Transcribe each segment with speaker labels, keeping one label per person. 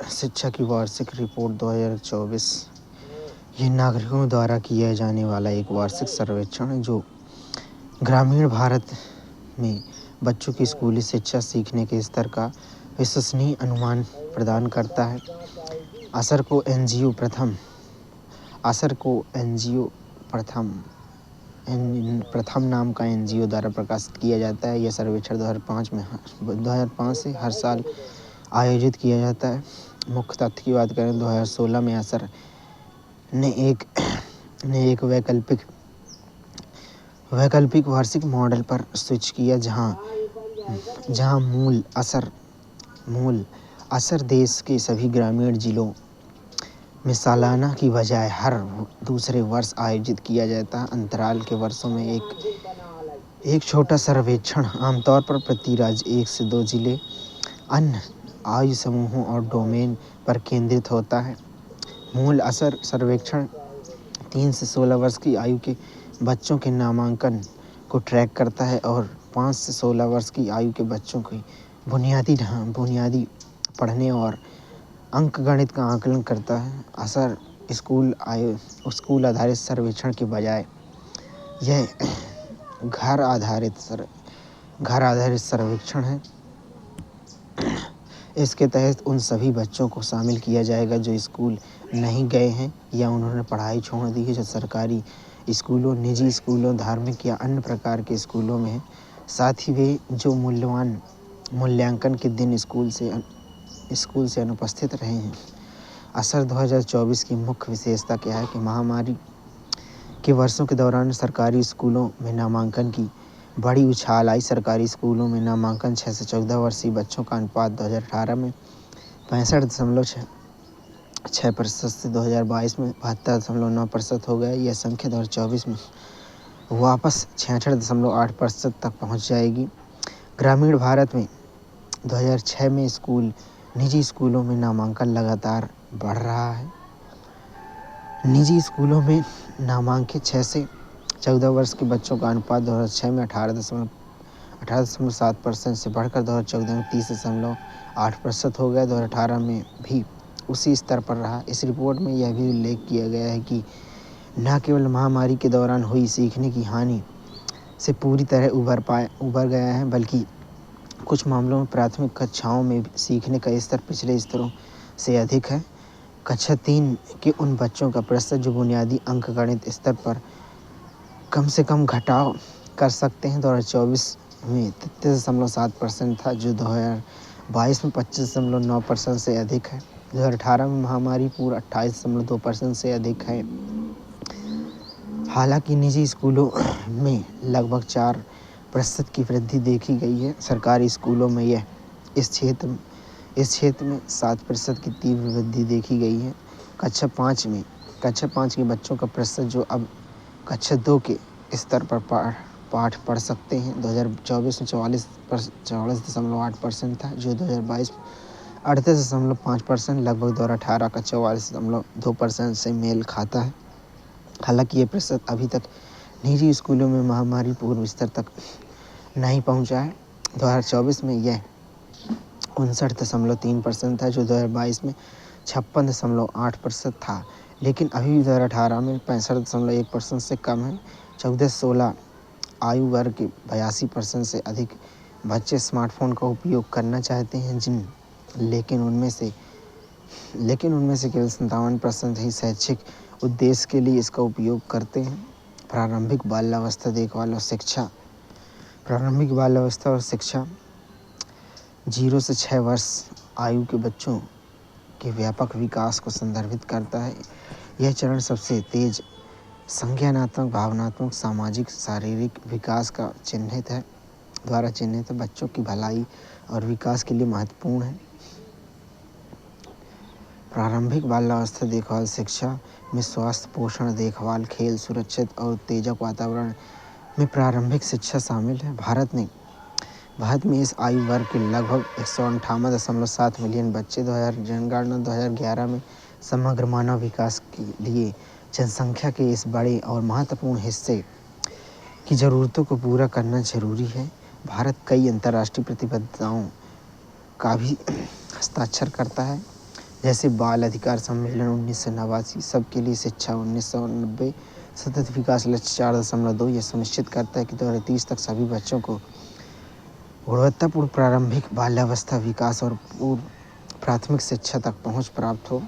Speaker 1: शिक्षा की वार्षिक रिपोर्ट 2024 ये नागरिकों द्वारा किया जाने वाला एक वार्षिक सर्वेक्षण है जो ग्रामीण भारत में बच्चों की स्कूली शिक्षा सीखने के स्तर का विश्वसनीय अनुमान प्रदान करता है। असर को एनजीओ प्रथम नाम का एनजीओ द्वारा प्रकाशित किया जाता है। यह सर्वेक्षण 2005 से हर साल आयोजित किया जाता है। मुख्य तथ्य की बात करें 2016 में असर ने एक वैकल्पिक वार्षिक मॉडल पर स्विच किया जहां मूल असर देश के सभी ग्रामीण जिलों में सालाना की बजाय हर दूसरे वर्ष आयोजित किया जाता है। अंतराल के वर्षों में एक छोटा सर्वेक्षण आमतौर पर प्रति राज्य 1 से 2 जिले अन्य आयु समूहों और डोमेन पर केंद्रित होता है। मूल असर सर्वेक्षण 3 से 16 वर्ष की आयु के बच्चों के नामांकन को ट्रैक करता है और 5 से 16 वर्ष की आयु के बच्चों की बुनियादी पढ़ने और अंकगणित का आकलन करता है। असर स्कूल आधारित सर्वेक्षण के बजाय यह घर आधारित सर्वेक्षण है। इसके तहत उन सभी बच्चों को शामिल किया जाएगा जो स्कूल नहीं गए हैं या उन्होंने पढ़ाई छोड़ दी है, जो सरकारी स्कूलों, निजी स्कूलों, धार्मिक या अन्य प्रकार के स्कूलों में हैं। साथ ही वे जो मूल्यांकन के दिन स्कूल से अनुपस्थित रहे हैं। असर 2024 की मुख्य विशेषता क्या है कि महामारी के वर्षों के दौरान सरकारी स्कूलों में नामांकन की बड़ी उछाल आई। सरकारी स्कूलों में नामांकन 6 से 14 वर्षीय बच्चों का अनुपात 2018 में 65.6% से 2022 में 72.9% हो गया। यह संख्या 2024 में वापस 66.8% तक पहुंच जाएगी। ग्रामीण भारत में 2006 में निजी स्कूलों में नामांकन लगातार बढ़ रहा है। निजी स्कूलों में नामांकित 6 से 14 वर्ष के बच्चों का अनुपात 2006 में 18.7% से बढ़कर 2014 में 30.8% हो गया। 2018 में भी उसी स्तर पर रहा। इस रिपोर्ट में यह भी उल्लेख किया गया है कि न केवल महामारी के दौरान हुई सीखने की हानि से पूरी तरह उबर गया है, बल्कि कुछ मामलों में प्राथमिक कक्षाओं में सीखने का स्तर पिछले स्तरों से अधिक है। कक्षा 3 के उन बच्चों का प्रतिशत जो बुनियादी अंकगणित स्तर पर कम से कम घटाव कर सकते हैं 2024 में 33.7% था, जो 2022 में 25.9% से अधिक है। 2018 में महामारी पूर्व 28.2% से अधिक है। हालांकि निजी स्कूलों में लगभग 4% की वृद्धि देखी गई है। सरकारी स्कूलों में इस क्षेत्र में 7% की तीव्र वृद्धि देखी गई है। कक्षा 5 के बच्चों का प्रतिशत जो अब कक्षा 2 के स्तर पर पाठ पढ़ सकते हैं 2024 में 44.8% था, जो 2022 में 38.5% लगभग 2018 का 44.2% से मेल खाता है। हालांकि ये प्रतिशत अभी तक निजी स्कूलों में महामारी पूर्व स्तर तक नहीं पहुंचा है। 2024 में यह 59.3% था, जो 2022 में 56.8% था, लेकिन अभी भी 2018 में 65.1% से कम है। 14 से 16 आयु वर्ग के 82% से अधिक बच्चे स्मार्टफोन का उपयोग करना चाहते हैं, लेकिन उनमें से केवल 57% ही शैक्षिक उद्देश्य के लिए इसका उपयोग करते हैं। प्रारंभिक बाल्यावस्था और शिक्षा 0 से 6 वर्ष आयु के बच्चों के व्यापक विकास को संदर्भित करता है। यह चरण सबसे तेज संज्ञानात्मक, भावनात्मक, सामाजिक, शारीरिक विकास का चिन्हित है। बच्चों की भलाई और विकास के लिए महत्वपूर्ण है। प्रारंभिक बाल्यावस्था देखभाल शिक्षा में स्वास्थ्य, पोषण, देखभाल, खेल, सुरक्षित और उत्तेजक वातावरण में प्रारंभिक शिक्षा शामिल है। भारत में इस आयु वर्ग के लगभग 158.7 मिलियन बच्चे जनगणना 2011 में समग्र मानव विकास के लिए जनसंख्या के इस बड़े और महत्वपूर्ण हिस्से की ज़रूरतों को पूरा करना जरूरी है। भारत कई अंतर्राष्ट्रीय प्रतिबद्धताओं का भी हस्ताक्षर करता है, जैसे बाल अधिकार सम्मेलन 1989, सबके लिए शिक्षा 1990, सतत विकास लक्ष्य 4.2 यह सुनिश्चित करता है कि 2030 तक सभी बच्चों को गुणवत्तापूर्ण प्रारंभिक बाल्यावस्था विकास और पूर्व प्राथमिक शिक्षा तक पहुंच प्राप्त हो।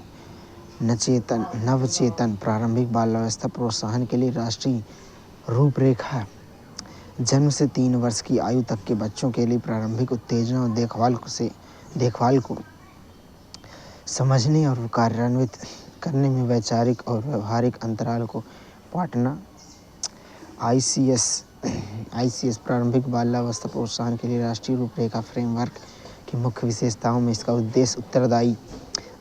Speaker 1: नवचेतन प्रारंभिक बाल्यावस्था प्रोत्साहन के लिए राष्ट्रीय रूपरेखा जन्म से 3 वर्ष की आयु तक के बच्चों के लिए प्रारंभिक उत्तेजना और देखभाल को समझने और कार्यान्वित करने में वैचारिक और व्यवहारिक अंतराल को बांटना। आईसीएस प्रारंभिक बाल्यावस्था प्रोत्साहन के लिए राष्ट्रीय रूपरेखा फ्रेमवर्क की मुख्य विशेषताओं में इसका उद्देश्य उत्तरदायी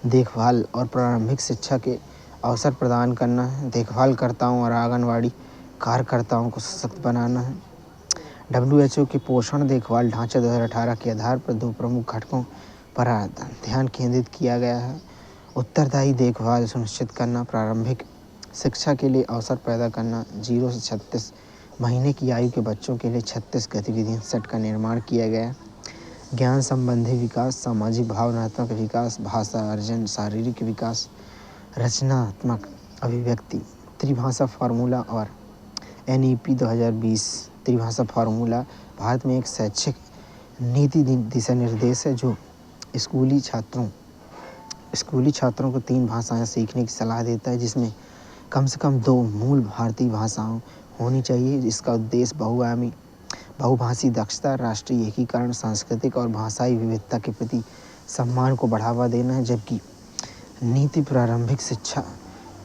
Speaker 1: देखभाल और प्रारंभिक शिक्षा के अवसर प्रदान करना है। देखभालकर्ताओं और आंगनवाड़ी कार्यकर्ताओं को सशक्त बनाना है। WHO के पोषण देखभाल ढांचा 2018 के आधार पर 2 प्रमुख घटकों पर ध्यान केंद्रित किया गया है। उत्तरदायी देखभाल सुनिश्चित करना, प्रारंभिक शिक्षा के लिए अवसर पैदा करना। 0 से 36 महीने की आयु के बच्चों के लिए 36 गतिविधियां सेट का निर्माण किया गया। ज्ञान संबंधी विकास, सामाजिक भावनात्मक विकास, भाषा अर्जन, शारीरिक विकास, रचनात्मक अभिव्यक्ति, त्रिभाषा फार्मूला और NEP 2020 त्रिभाषा फार्मूला भारत में एक शैक्षिक नीति दिशा निर्देश है जो स्कूली छात्रों को 3 भाषाएं सीखने की सलाह देता है, जिसमें कम से कम 2 मूल भारतीय भाषाएं होनी चाहिए। इसका उद्देश्य बहुभाषी दक्षता, राष्ट्रीय एकीकरण, सांस्कृतिक और भाषाई विविधता के प्रति सम्मान को बढ़ावा देना है, जबकि नीति प्रारंभिक शिक्षा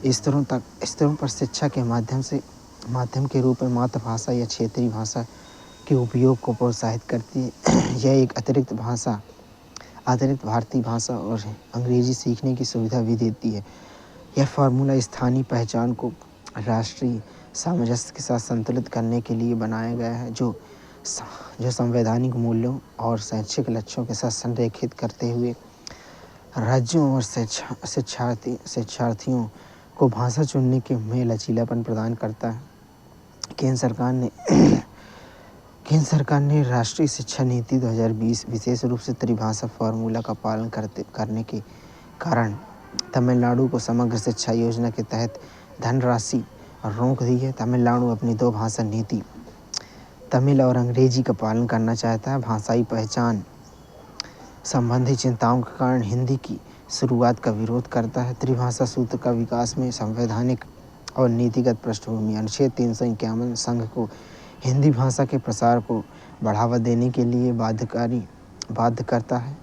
Speaker 1: स्तरों पर शिक्षा के माध्यम के रूप में मातृभाषा या क्षेत्रीय भाषा के उपयोग को प्रोत्साहित करती है। यह एक अतिरिक्त भारतीय भाषा और अंग्रेजी सीखने की सुविधा भी देती है। यह फार्मूला स्थानीय पहचान को राष्ट्रीय सामंजस्य के साथ संतुलित करने के लिए बनाया गया है, जो संवैधानिक मूल्यों और शैक्षिक लक्ष्यों के साथ संरेखित करते हुए राज्यों और शिक्षार्थियों को भाषा चुनने के में लचीलापन प्रदान करता है। केंद्र सरकार ने राष्ट्रीय शिक्षा नीति 2020 विशेष रूप से त्रिभाषा फार्मूला का पालन करने के कारण तमिलनाडु को समग्र शिक्षा योजना के तहत धनराशि रोक दी है। तमिलनाडु अपनी 2 भाषा नीति तमिल और अंग्रेजी का पालन करना चाहता है। भाषाई पहचान संबंधी चिंताओं के कारण हिंदी की शुरुआत का विरोध करता है। त्रिभाषा सूत्र का विकास में संवैधानिक और नीतिगत पृष्ठभूमि। अनुच्छेद 351 संघ को हिंदी भाषा के प्रसार को बढ़ावा देने के लिए बाध्य करता है।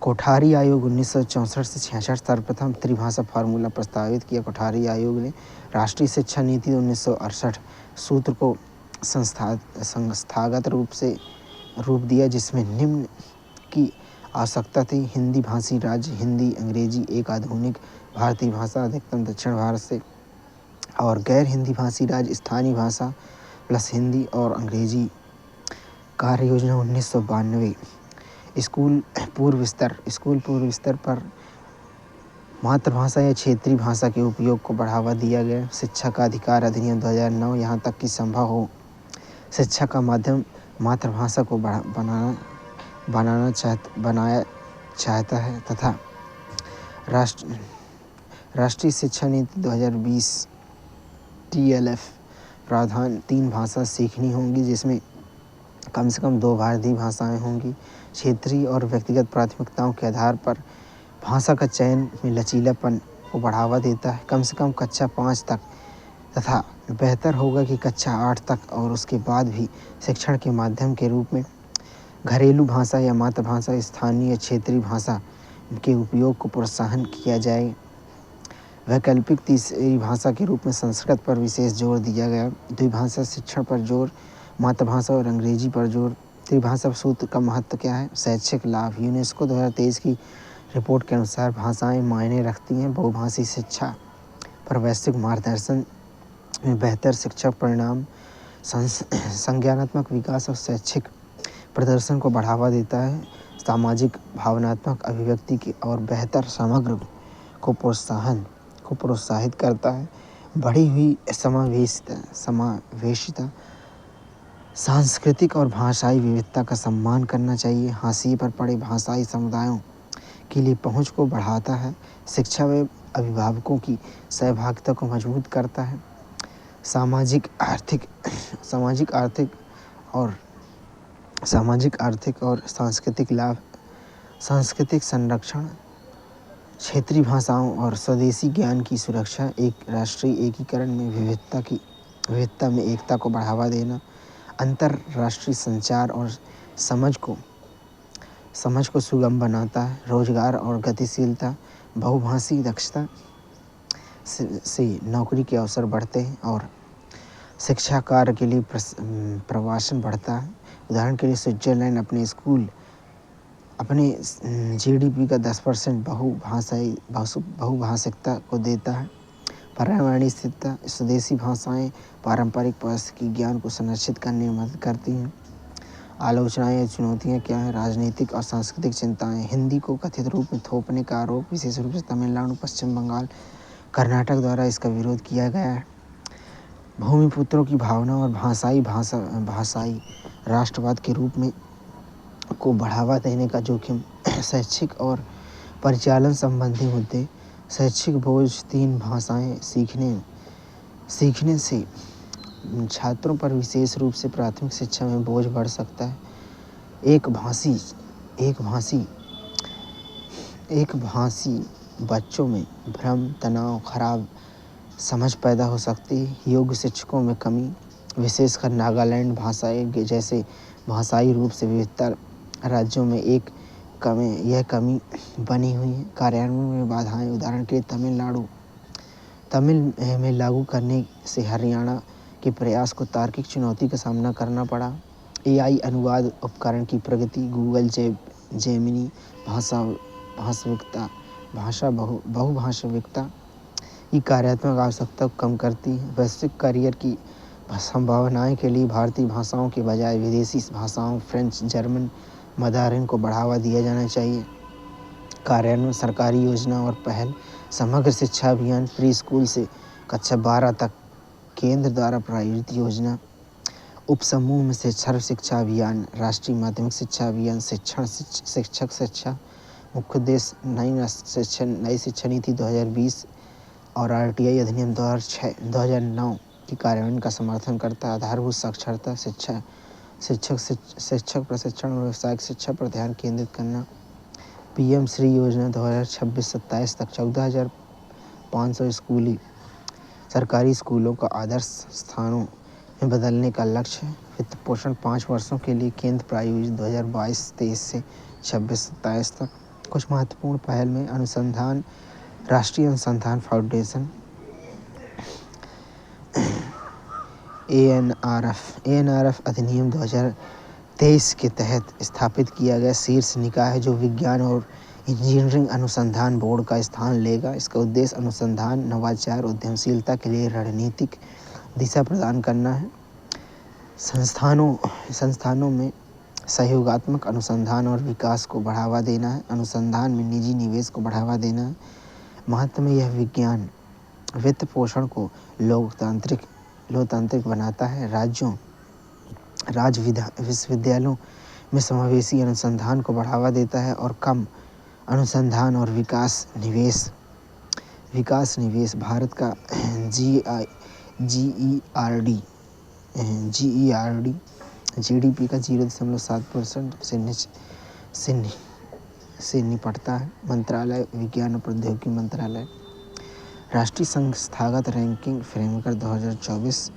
Speaker 1: कोठारी आयोग 1964 से 66 सर्वप्रथम त्रिभाषा फार्मूला प्रस्तावित किया। कोठारी आयोग ने राष्ट्रीय शिक्षा नीति 1968 सूत्र को संस्थागत रूप दिया, जिसमें निम्न की आवश्यकता थी: हिंदी भाषी राज्य, हिंदी अंग्रेजी एक आधुनिक भारतीय भाषा अधिकतम दक्षिण भारत से, और गैर हिंदी भाषी राज्य स्थानीय भाषा प्लस हिंदी और अंग्रेजी। कार्य योजना 1992। स्कूल पूर्व स्तर पर मातृभाषा या क्षेत्रीय भाषा के उपयोग को बढ़ावा दिया गया। शिक्षा का अधिकार अधिनियम 2009 यहाँ तक कि संभव हो शिक्षा का माध्यम मातृभाषा को बनाया चाहता है तथा राष्ट्रीय शिक्षा नीति 2020 TLF प्रावधान 3 भाषा सीखनी होंगी, जिसमें कम से कम 2 भारतीय भाषाएं होंगी। क्षेत्रीय और व्यक्तिगत प्राथमिकताओं के आधार पर भाषा का चयन में लचीलापन को बढ़ावा देता है। कम से कम कक्षा 5 तक तथा बेहतर होगा कि कक्षा 8 तक और उसके बाद भी शिक्षण के माध्यम के रूप में घरेलू भाषा या मातृभाषा, स्थानीय या क्षेत्रीय भाषा के उपयोग को प्रोत्साहन किया जाए। वैकल्पिक तीसरी भाषा के रूप में संस्कृत पर विशेष जोर दिया गया। द्विभाषा शिक्षण पर जोर, मातृभाषा और अंग्रेजी पर जोर। त्रिभाषा सूत्र का महत्व क्या है? शैक्षिक लाभ। यूनेस्को 2023 की रिपोर्ट के अनुसार भाषाएं मायने रखती हैं। बहुभाषी शिक्षा पर वैश्विक मार्गदर्शन में बेहतर शिक्षा परिणाम, संज्ञानात्मक विकास और शैक्षिक प्रदर्शन को बढ़ावा देता है। सामाजिक भावनात्मक अभिव्यक्ति की और बेहतर समग्र को प्रोत्साहित करता है। बढ़ी हुई समावेशिता, सांस्कृतिक और भाषाई विविधता का सम्मान करना चाहिए। हाशिए पर पड़े भाषाई समुदायों के लिए पहुंच को बढ़ाता है। शिक्षा व अभिभावकों की सहभागिता को मजबूत करता है। सामाजिक आर्थिक और सांस्कृतिक लाभ, सांस्कृतिक संरक्षण, क्षेत्रीय भाषाओं और स्वदेशी ज्ञान की सुरक्षा, एक राष्ट्रीय एकीकरण में विविधता में एकता को बढ़ावा देना, अंतर्राष्ट्रीय संचार और समझ को सुगम बनाता है। रोजगार और गतिशीलता, बहुभाषी दक्षता से नौकरी के अवसर बढ़ते हैं और शिक्षा कार्य के लिए प्रवासन बढ़ता है। उदाहरण के लिए स्विट्जरलैंड अपने GDP का 10% बहुभाषिकता को देता है। पर्यावरणीय स्थिरता, स्वदेशी भाषाएं पारंपरिक पारिस्थितिकी ज्ञान को संरक्षित करने में मदद करती हैं। आलोचनाएं या चुनौतियां क्या हैं? राजनीतिक और सांस्कृतिक चिंताएं, हिंदी को कथित रूप में थोपने का आरोप, विशेष रूप से तमिलनाडु, पश्चिम बंगाल, कर्नाटक द्वारा इसका विरोध किया गया है। भूमिपुत्रों की भावना और भाषाई राष्ट्रवाद के रूप में को बढ़ावा देने का जोखिम। शैक्षिक और परिचालन संबंधी मुद्दे, शैक्षिक बोझ, 3 भाषाएं सीखने से छात्रों पर विशेष रूप से प्राथमिक शिक्षा में बोझ बढ़ सकता है। एक भाषी बच्चों में भ्रम, तनाव, खराब समझ पैदा हो सकती है। योग्य शिक्षकों में कमी, विशेषकर नागालैंड भाषाएं जैसे भाषाई रूप से विविधता राज्यों में यह कमी बनी हुई है। कार्यान्वयन में बाधाएं, उदाहरण के लिए तमिल में लागू करने से हरियाणा के प्रयास को तार्किक चुनौती का सामना करना पड़ा। AI अनुवाद उपकरण की प्रगति, गूगल जेमिनी बहुभाषिकता की कार्यात्मक आवश्यकता को कम करती है। वैश्विक करियर की संभावनाएं के लिए भारतीय भाषाओं के बजाय विदेशी भाषाओं फ्रेंच, जर्मन, मंदारिन को बढ़ावा दिया जाना चाहिए। कार्यान्वयन, सरकारी योजना और पहल, समग्र शिक्षा अभियान, प्री स्कूल से कक्षा 12 तक केंद्र द्वारा प्रायोजित योजना, उपसमूह में से सर्व शिक्षा अभियान, राष्ट्रीय माध्यमिक शिक्षा अभियान, शिक्षक शिक्षा, मुख्य उद्देश्य नई शिक्षा नीति 2020 और RTI अधिनियम 2009 की कार्यान्वयन का समर्थन करता है। आधारभूत साक्षरता, शिक्षक प्रशिक्षण और व्यावसायिक शिक्षा पर ध्यान केंद्रित करना। PM श्री योजना 2026-27 तक 14,500 सरकारी स्कूलों को आदर्श स्थानों में बदलने का लक्ष्य है। वित्त पोषण 5 वर्षों के लिए केंद्र प्रायोजित 2022-23 से 26-27 तक। कुछ महत्वपूर्ण पहल में अनुसंधान, राष्ट्रीय अनुसंधान फाउंडेशन ANRF अधिनियम 2023 के तहत स्थापित किया गया शीर्ष निकाय है जो विज्ञान और इंजीनियरिंग अनुसंधान बोर्ड का स्थान लेगा। इसका उद्देश्य अनुसंधान, नवाचार, उद्यमशीलता के लिए रणनीतिक दिशा प्रदान करना है। संस्थानों में सहयोगात्मक अनुसंधान और विकास को बढ़ावा देना है। अनुसंधान में निजी निवेश को बढ़ावा देना है। महत्व में यह विज्ञान वित्त पोषण को लोकतांत्रिक बनाता है। विश्वविद्यालयों में समावेशी अनुसंधान को बढ़ावा देता है और कम अनुसंधान और विकास निवेश। भारत का GERD GDP का 0.7% से निपटता है। मंत्रालय, विज्ञान और प्रौद्योगिकी मंत्रालय, राष्ट्रीय संस्थागत रैंकिंग फ्रेमवर्क 2024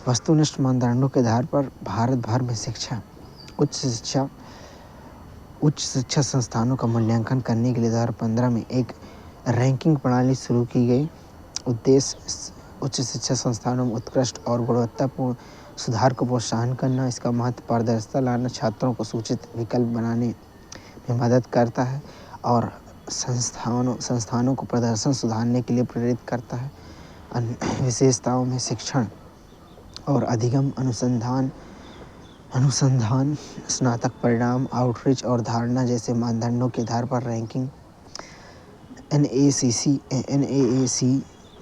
Speaker 1: वस्तुनिष्ठ मानदंडों के आधार पर भारत भर में उच्च शिक्षा संस्थानों का मूल्यांकन करने के लिए 2015 में एक रैंकिंग प्रणाली शुरू की गई। उद्देश्य उच्च शिक्षा संस्थानों में उत्कृष्ट और गुणवत्तापूर्ण सुधार को प्रोत्साहन करना। इसका महत्व पारदर्शिता लाना, छात्रों को सूचित विकल्प बनाने में मदद करता है और संस्थानों को प्रदर्शन सुधारने के लिए प्रेरित करता है। विशेषताओं में शिक्षण और अधिगम, अनुसंधान, स्नातक परिणाम, आउटरीच और धारणा जैसे मानदंडों के आधार पर रैंकिंग NAAC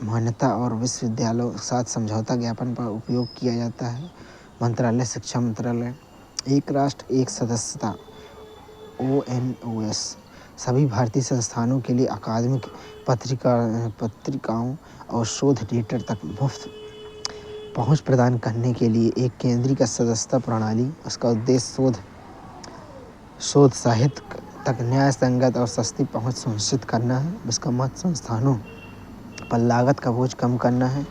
Speaker 1: मान्यता और विश्वविद्यालयों के साथ समझौता ज्ञापन पर उपयोग किया जाता है। मंत्रालय शिक्षा मंत्रालय, एक राष्ट्र एक सदस्यता ONOS सभी भारतीय संस्थानों के लिए अकादमिक पत्रिकाओं और शोध डेटा तक मुफ्त पहुंच प्रदान करने के लिए एक केंद्रीय सदस्यता प्रणाली। उसका उद्देश्य शोध साहित्य तक न्याय संगत और सस्ती पहुंच सुनिश्चित करना है। इसका मत संस्थानों पर लागत का बोझ कम करना है।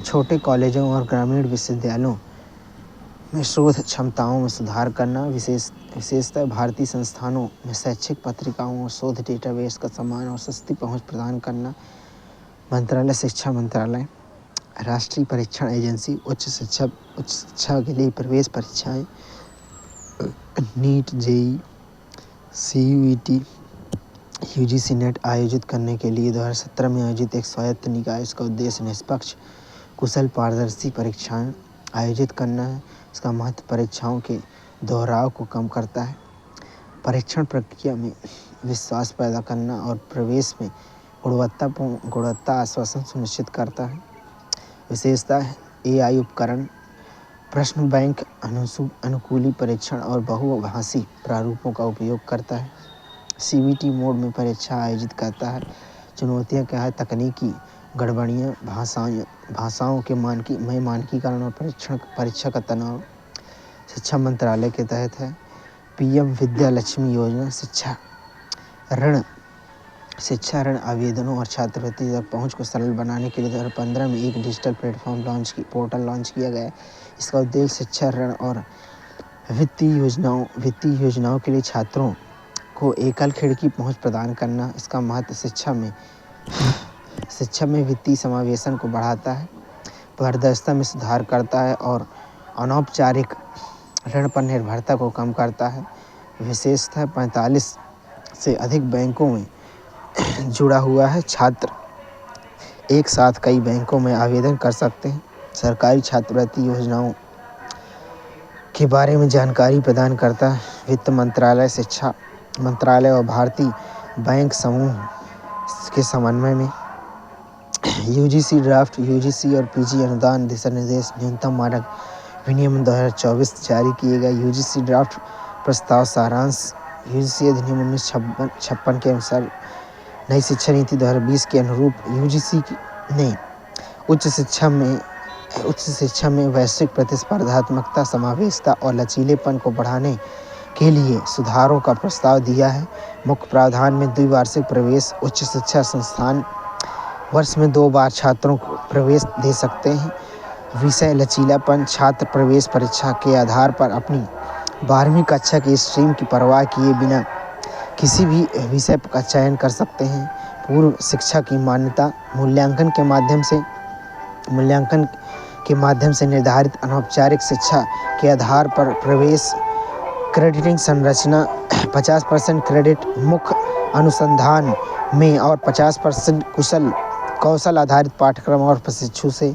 Speaker 1: छोटे कॉलेजों और ग्रामीण विश्वविद्यालयों में शोध क्षमताओं में सुधार करना। विशेषतः भारतीय संस्थानों में शैक्षिक पत्रिकाओं और शोध डेटाबेस का समान और सस्ती पहुंच प्रदान करना। मंत्रालय शिक्षा मंत्रालय, राष्ट्रीय परीक्षण एजेंसी, उच्च शिक्षा के लिए प्रवेश परीक्षाएं NEET, JEE, CUET, UGC NET आयोजित करने के लिए 2017 में आयोजित एक स्वायत्त निकाय। इसका उद्देश्य निष्पक्ष, कुशल, पारदर्शी परीक्षाएं आयोजित करना है। इसका महत्व परीक्षाओं के दोहराव को कम करता है, परीक्षण प्रक्रिया में विश्वास पैदा करना और प्रवेश में गुणवत्ता आश्वासन सुनिश्चित करता है। विशेषता AI उपकरण, प्रश्न बैंक, अनुकूली परीक्षण और बहुभाषी प्रारूपों का उपयोग करता है। CBT मोड में परीक्षा आयोजित करता है। चुनौतियां क्या है? तकनीकी गड़बड़ियां, भाषाओं के मानकीकरण और परीक्षा का तनाव। शिक्षा मंत्रालय के तहत है। PM विद्या लक्ष्मी योजना, शिक्षा ऋण आवेदनों और छात्रवृत्ति तक पहुंच को सरल बनाने के लिए 2015 में एक डिजिटल पोर्टल लॉन्च किया गया है। इसका उद्देश्य शिक्षा ऋण और वित्तीय योजनाओं के लिए छात्रों को एकल खिड़की पहुंच प्रदान करना। इसका महत्व शिक्षा में वित्तीय समावेशन को बढ़ाता है, पारदर्शिता में सुधार करता है और अनौपचारिक ऋण पर निर्भरता को कम करता है। विशेषतः 45 से अधिक बैंकों में जुड़ा हुआ है। छात्र एक साथ कई बैंकों में आवेदन कर सकते हैं। सरकारी छात्रवृत्ति योजनाओं के बारे में जानकारी प्रदान करता है। वित्त मंत्रालय, शिक्षा मंत्रालय और भारतीय बैंक समूह के समन्वय में UGC ड्राफ्ट, UGC और PG अनुदान दिशा निर्देश न्यूनतम मानक विनियमन 2024 जारी किए गए। UGC ड्राफ्ट प्रस्ताव सारांश। UGC अधिनियम 1956 के अनुसार नई शिक्षा नीति 2020 के अनुरूप UGC ने उच्च शिक्षा में वैश्विक प्रतिस्पर्धात्मकता, समावेशिता और लचीलेपन को बढ़ाने के लिए सुधारों का प्रस्ताव दिया है। मुख्य प्रावधान में द्विवार्षिक प्रवेश। उच्च शिक्षा संस्थान वर्ष में 2 बार छात्रों को प्रवेश दे सकते हैं। विषय लचीलापन, छात्र प्रवेश परीक्षा के आधार पर अपनी 12वीं कक्षा की स्ट्रीम की परवाह किए बिना किसी भी विषय का चयन कर सकते हैं। पूर्व शिक्षा की मान्यता, मूल्यांकन के माध्यम से निर्धारित अनौपचारिक शिक्षा के आधार पर प्रवेश। क्रेडिटिंग संरचना, 50% क्रेडिट मुख्य अनुसंधान में और 50% कौशल आधारित पाठ्यक्रम और प्रशिक्षु से।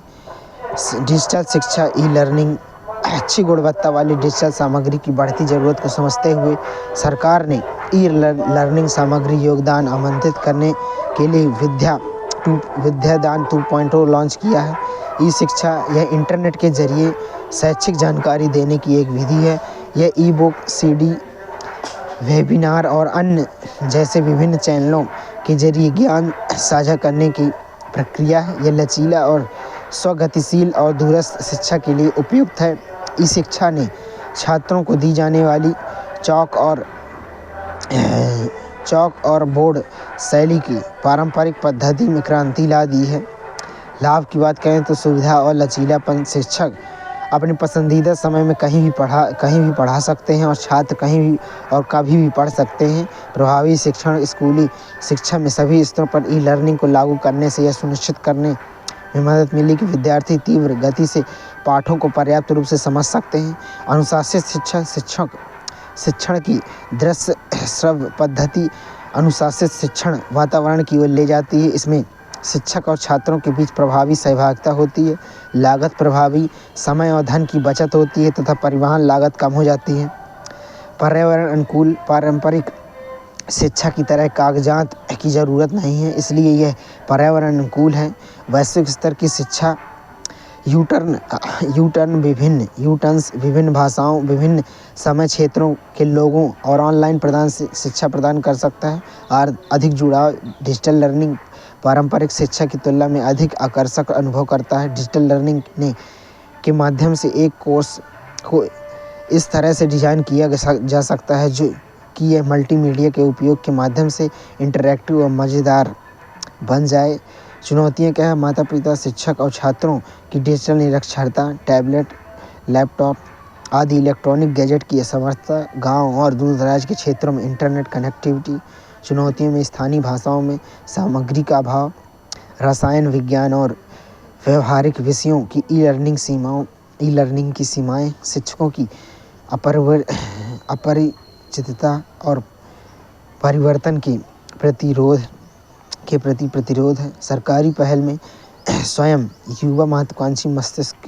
Speaker 1: डिजिटल शिक्षा, ई-लर्निंग, अच्छी गुणवत्ता वाली डिजिटल सामग्री की बढ़ती ज़रूरत को समझते हुए सरकार ने ई-लर्निंग सामग्री योगदान आमंत्रित करने के लिए विद्यादान 2.0 लॉन्च किया है। ई-शिक्षा, यह इंटरनेट के जरिए शैक्षिक जानकारी देने की एक विधि है। यह ई-बुक, CD, वेबिनार और अन्य जैसे विभिन्न चैनलों के जरिए ज्ञान साझा करने की प्रक्रिया है। यह लचीला और स्वगतिशील और दूरस्थ शिक्षा के लिए उपयुक्त है। ई-शिक्षा ने छात्रों को दी जाने वाली चॉक और बोर्ड शैली की पारंपरिक पद्धति में क्रांति ला दी है। लाभ की बात करें तो सुविधा और लचीलापन। शिक्षक अपने पसंदीदा समय में कहीं भी पढ़ा सकते हैं और छात्र कहीं भी और कभी भी पढ़ सकते हैं। प्रभावी शिक्षण, स्कूली शिक्षा में सभी स्तरों पर ई-लर्निंग को लागू करने से यह सुनिश्चित करने में मदद मिली कि विद्यार्थी तीव्र गति से पाठों को पर्याप्त रूप से समझ सकते हैं। अनुशासित शिक्षण की दृश्य श्रव्य पद्धति अनुशासित शिक्षण वातावरण की ओर ले जाती है। इसमें शिक्षक और छात्रों के बीच प्रभावी सहभागिता होती है, लागत प्रभावी, समय और धन की बचत होती है तथा परिवहन लागत कम हो जाती है। पर्यावरण अनुकूल, पारंपरिक शिक्षा की तरह कागजात की ज़रूरत नहीं है, इसलिए यह पर्यावरण अनुकूल है। वैश्विक स्तर की शिक्षा यूटर्न्स विभिन्न भाषाओं, विभिन्न समय क्षेत्रों के लोगों और ऑनलाइन शिक्षा प्रदान कर सकता है। और अधिक जुड़ाव डिजिटल लर्निंग पारंपरिक शिक्षा की तुलना में अधिक आकर्षक अनुभव करता है। डिजिटल लर्निंग के माध्यम से एक कोर्स को इस तरह से डिज़ाइन किया जा सकता है जो कि यह मल्टीमीडिया के उपयोग के माध्यम से इंटरैक्टिव और मज़ेदार बन जाए। चुनौतियाँ क्या है? माता पिता, शिक्षक और छात्रों की डिजिटल निरक्षरता, टैबलेट, लैपटॉप आदि इलेक्ट्रॉनिक गैजेट की असमर्थता, गांव और दूर दराज के क्षेत्रों में इंटरनेट कनेक्टिविटी। चुनौतियों में स्थानीय भाषाओं में सामग्री का अभाव, रसायन विज्ञान और व्यवहारिक विषयों की ई लर्निंग की सीमाएँ, शिक्षकों की अपरिचितता और परिवर्तन के प्रति प्रतिरोध है। सरकारी पहल में स्वयं युवा महत्वाकांक्षी मस्तिष्क